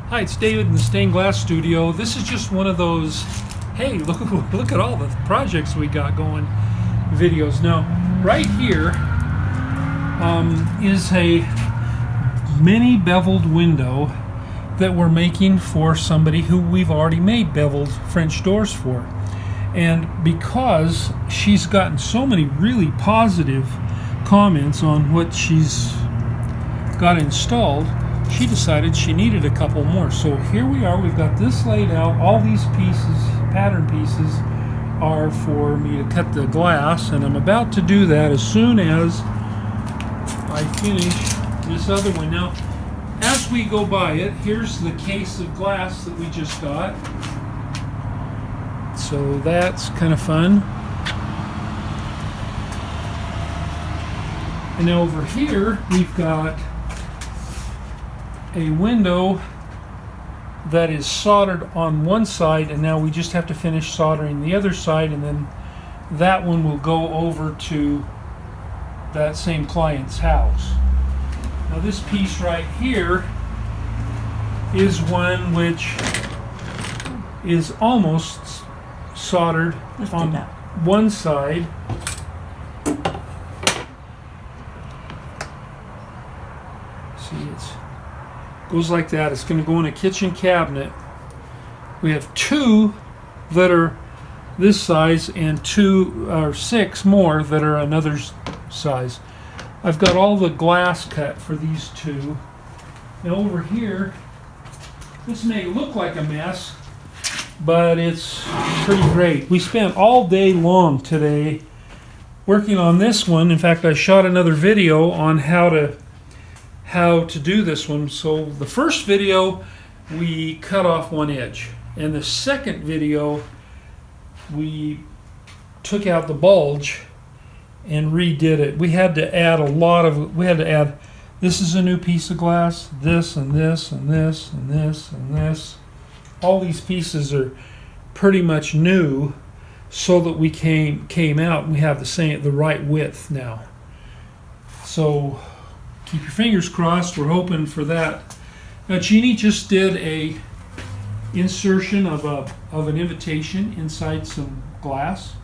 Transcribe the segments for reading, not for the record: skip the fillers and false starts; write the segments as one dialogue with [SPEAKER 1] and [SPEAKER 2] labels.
[SPEAKER 1] Hi, it's David in the Stained Glass Studio. This is just one of those, hey, look at all the projects we got going videos. Now, right here is a mini beveled window that we're making for somebody who we've already made beveled French doors for. And because she's gotten so many really positive comments on what she's got installed, she decided she needed a couple more. So here we are, we've got this laid out. All these pieces, pattern pieces, are for me to cut the glass, and I'm about to do that as soon as I finish this other one. Now, as we go by it, here's the case of glass that we just got. So that's kind of fun. And now over here, we've got a window that is soldered on one side, and now we just have to finish soldering the other side, and then that one will go over to that same client's house. Now this piece right here is one which is almost soldered on one side. See, it's goes like that. It's going to go in a kitchen cabinet. We have two that are this size and two or six more that are another size. I've got all the glass cut for these two. Now over here, this may look like a mess, but it's pretty great. We spent all day long today working on this one. In fact, I shot another video on how to do this one. So the first video, we cut off one edge, and the second video, we took out the bulge and redid it. We had to add this is a new piece of glass, this and this and this and this and this. All these pieces are pretty much new, so that we came out and we have the right width now. So keep your fingers crossed. We're hoping for that. Now Jeannie just did a insertion of an invitation inside some glass.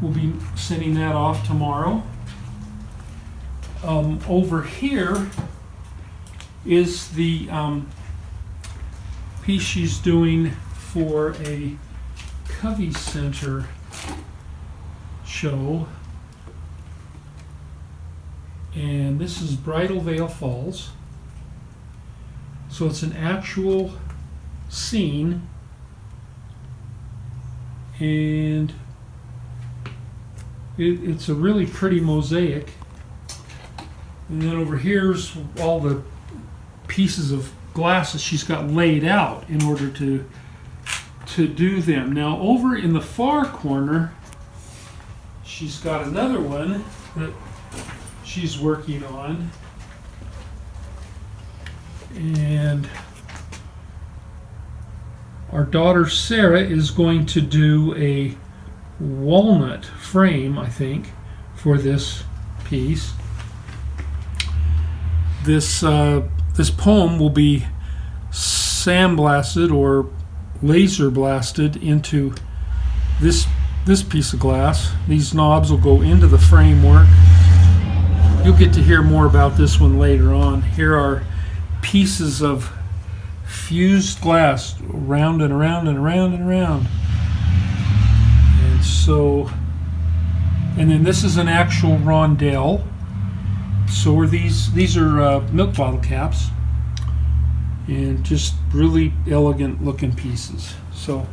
[SPEAKER 1] We'll be sending that off tomorrow. Over here is the piece she's doing for a Covey Center show. And this is Bridal Veil Falls. So it's an actual scene, and it's a really pretty mosaic. And then over here's all the pieces of glass that she's got laid out in order to do them. Now over in the far corner, she's got another one that she's working on, and our daughter Sarah is going to do a walnut frame, I think, for this piece. This poem will be sandblasted or laser blasted into this piece of glass. These knobs will go into the framework. You'll get to hear more about this one later on. Here are pieces of fused glass, around and around and around and around. And so, and then this is an actual rondelle. So are these are milk bottle caps, and just really elegant looking pieces. So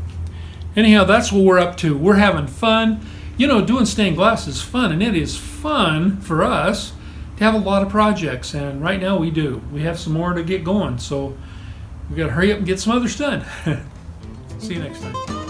[SPEAKER 1] anyhow, that's what we're up to. We're having fun. You know, doing stained glass is fun, and it is fun for us to have a lot of projects, and right now we do. We have some more to get going, so we got to hurry up and get some others done. See you next time.